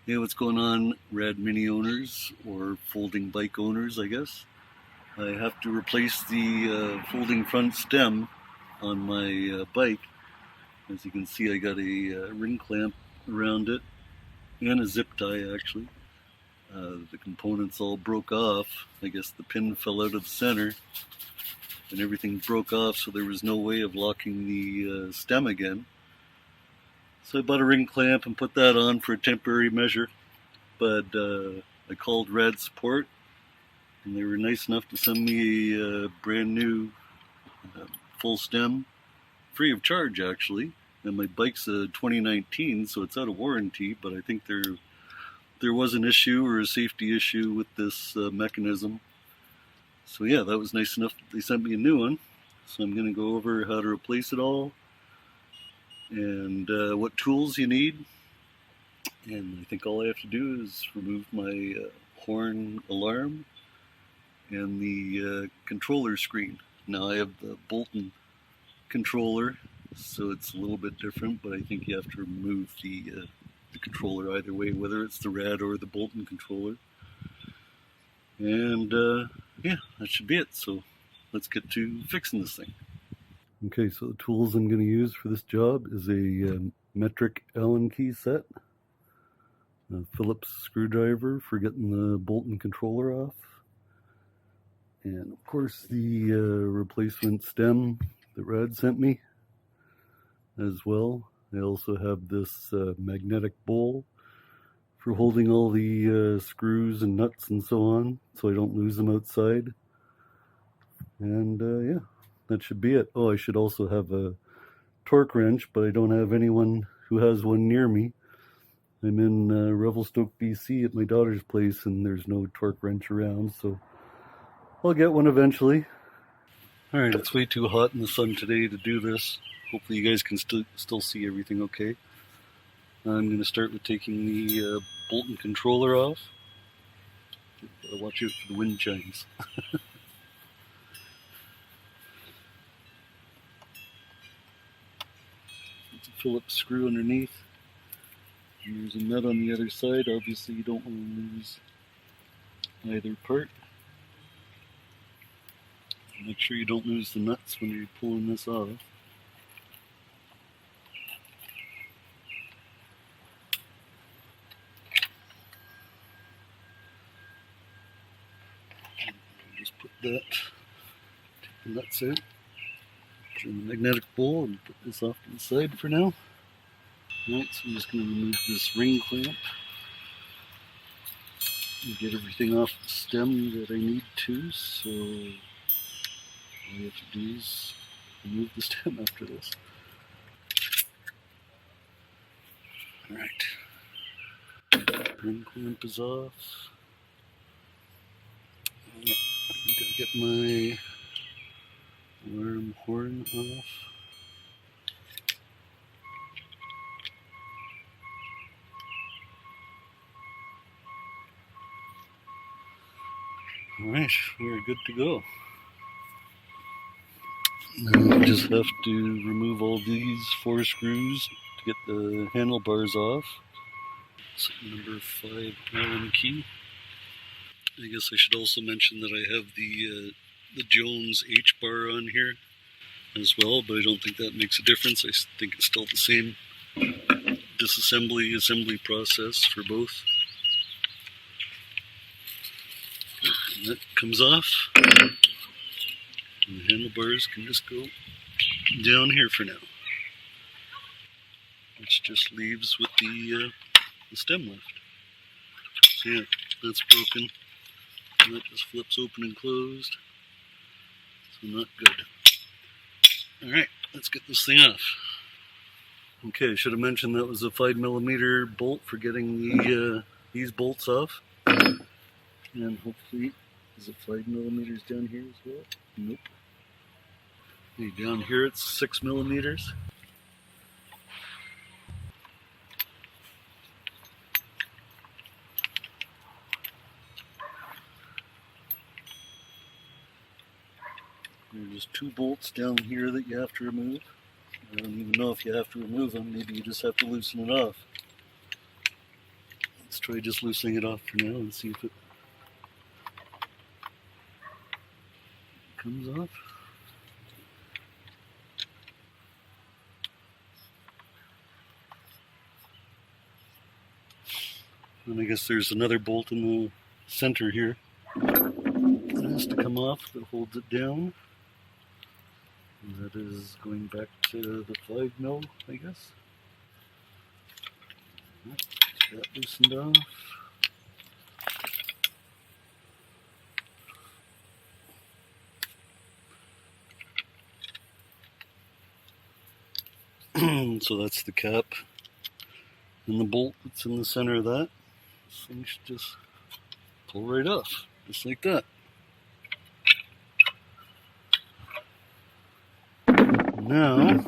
Hey, what's going on, Rad Mini owners, or folding bike owners, I guess? I have to replace the folding front stem on my bike. As you can see, I got a ring clamp around it and a zip tie, actually. The components all broke off. I guess the pin fell out of the center and everything broke off, so there was no way of locking the stem again. So I bought a ring clamp and put that on for a temporary measure. But I called Rad Support, and they were nice enough to send me a brand new full stem, free of charge actually. And my bike's a 2019, so it's out of warranty. But I think there was an issue or a safety issue with this mechanism. So yeah, that was nice enough that they sent me a new one. So I'm going to go over how to replace it all and what tools you need. And I think all I have to do is remove my horn alarm and the controller screen. Now I have the Bolton controller, so it's a little bit different, but I think you have to remove the controller either way, whether it's the Rad or the Bolton controller. And yeah, that should be it. So let's get to fixing this thing. Okay, so the tools I'm going to use for this job is a metric Allen key set, a Phillips screwdriver for getting the Bolton controller off, and of course the replacement stem that Rad sent me as well. I also have this magnetic bowl for holding all the screws and nuts and so on, so I don't lose them outside. And yeah, that should be it. Oh, I should also have a torque wrench, but I don't have anyone who has one near me. I'm in Revelstoke, BC at my daughter's place, and there's no torque wrench around, so I'll get one eventually. Alright, it's way too hot in the sun today to do this. Hopefully you guys can still see everything okay. I'm going to start with taking the Bolton controller off. Gotta watch out for the wind chimes. It's a Phillips screw underneath. And there's a nut on the other side. Obviously you don't want to lose either part. Make sure you don't lose the nuts when you're pulling this off. Just put that, take the nuts out, turn the magnetic bowl, and put this off to the side for now. Alright, so I'm just going to remove this ring clamp and get everything off the stem that I need to. So all you have to do is remove the stem after this. Alright, ring clamp is off. Yeah, I gotta get my alarm horn off. Alright, we're good to go. Now I just have to remove all these 4 screws to get the handlebars off. So number 5 Allen key. I guess I should also mention that I have the Jones H-bar on here as well, but I don't think that makes a difference. I think it's still the same assembly process for both. And that comes off. And the handlebars can just go down here for now, which just leaves with the stem left. So yeah, that's broken. And that just flips open and closed. So not good. Alright, let's get this thing off. Okay, I should have mentioned that was a 5mm bolt for getting these bolts off. And hopefully, is it 5mm down here as well? Nope. Okay, down here it's 6mm. There are just 2 bolts down here that you have to remove. I don't even know if you have to remove them. Maybe you just have to loosen it off. Let's try just loosening it off for now and see if it comes off. And I guess there's another bolt in the center here that has to come off that holds it down. And that is going back to the 5mm, I guess. That loosened off. So that's the cap and the bolt that's in the center of that. This thing should just pull right off, just like that. Now,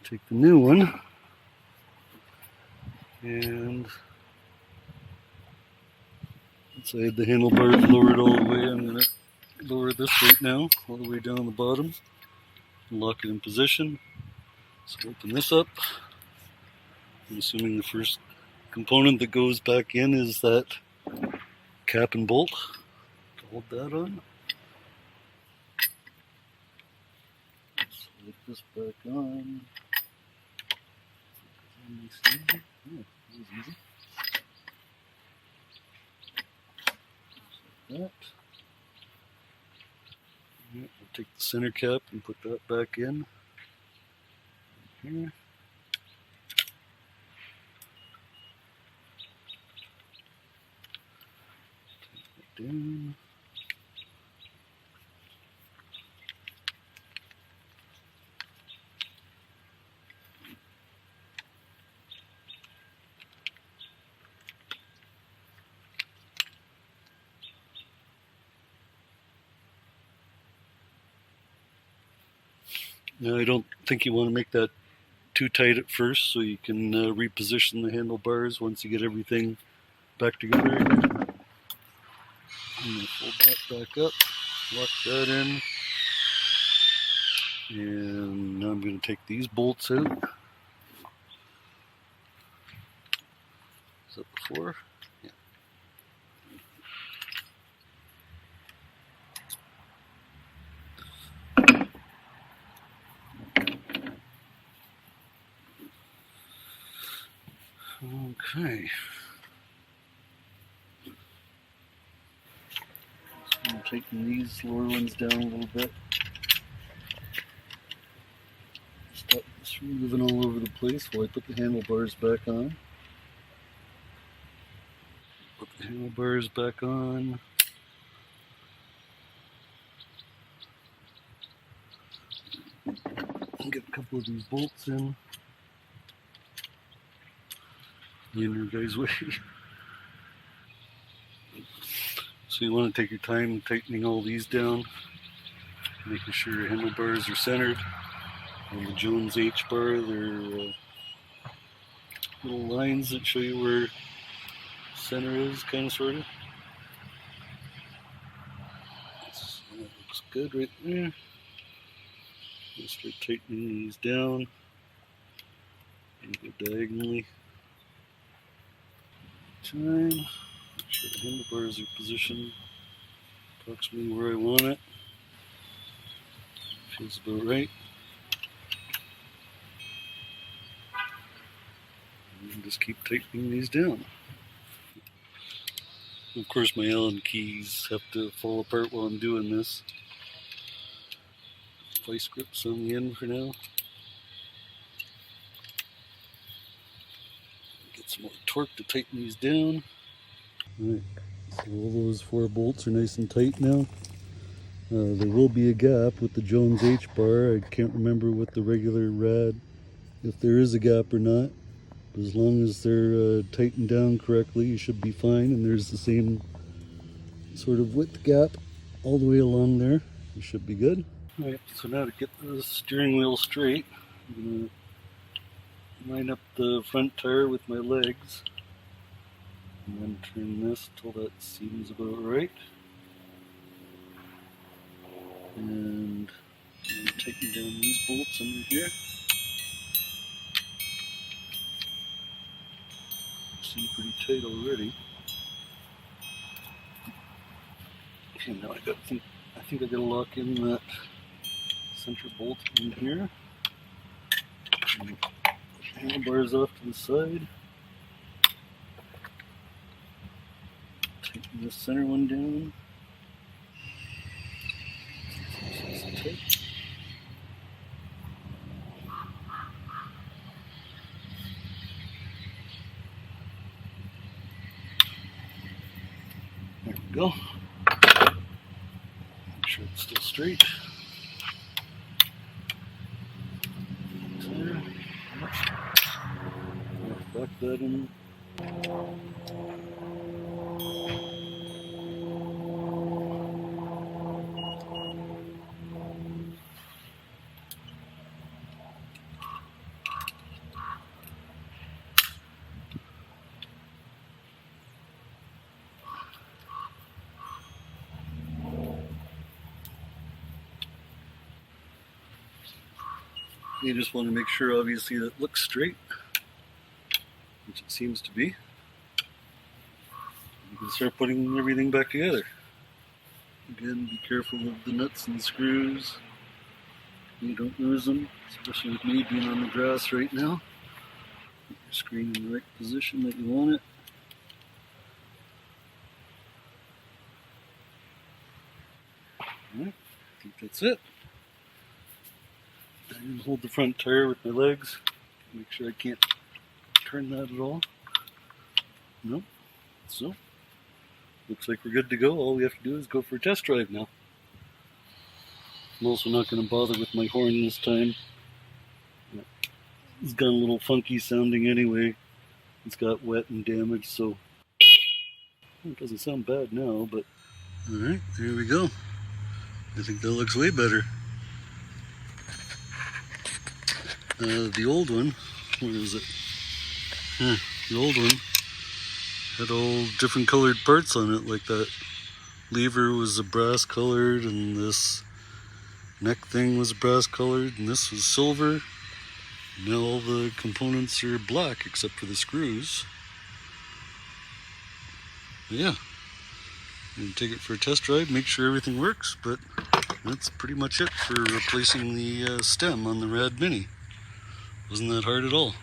take the new one and since I had the handlebars lowered all the way, I'm going to lower this right now, all the way down the bottom, and lock it in position. So open this up. I'm assuming the first component that goes back in is that cap and bolt to hold that on. Slide this back on. Oh, that was easy. Just like that. Right, I'll take the center cap and put that back in. Here. Take it down. Now I don't think you want to make that too tight at first, so you can reposition the handlebars once you get everything back together again. I'm going to fold that back up, lock that in, and now I'm going to take these bolts out. Is that before? Yeah. Okay. So I'm taking these lower ones down a little bit. Stop this from moving all over the place while I put the handlebars back on. Put the handlebars back on. And get a couple of these bolts in. The inner guy's way. So you want to take your time tightening all these down, making sure your handlebars are centered. On the Jones H bar, there are little lines that show you where center is, kind of, sort of. That looks good right there. Just start tightening these down and go diagonally. Time. Make sure the handlebars are positioned approximately where I want it. Feels about right. And just keep tightening these down. Of course, my Allen keys have to fall apart while I'm doing this. Vice grips on the end for now. Get some more torque to tighten these down. Alright, so all those 4 bolts are nice and tight now. There will be a gap with the Jones H bar. I can't remember with the regular Rad if there is a gap or not. But as long as they're tightened down correctly, you should be fine. And there's the same sort of width gap all the way along there. You should be good. Alright, so now to get the steering wheel straight, I'm going to line up the front tire with my legs. And then turn this till that seems about right. And I'm taking down these bolts under here. seem pretty tight already. Okay, now I think I gotta lock in that center bolt in here. And handlebars off to the side. Tighten this center one down. Tight. There we go. Make sure it's still straight. There. Back that in. You just want to make sure, obviously, that it looks straight, which it seems to be. You can start putting everything back together. Again, be careful of the nuts and screws. You don't lose them, especially with me being on the grass right now. Get your screen in the right position that you want it. Alright, I think that's it. I'm gonna hold the front tire with my legs. Make sure I can't turn that at all. Nope. So, looks like we're good to go. All we have to do is go for a test drive now. I'm also not going to bother with my horn this time. It's got a little funky sounding anyway. It's got wet and damaged, so it doesn't sound bad now, but alright, there we go. I think that looks way better. The old one, what is it? The old one had all different colored parts on it, like that lever was a brass colored, and this neck thing was brass colored, and this was silver. Now all the components are black except for the screws. But yeah, I'm gonna take it for a test drive, make sure everything works, but that's pretty much it for replacing the stem on the Rad Mini. Wasn't that hard at all.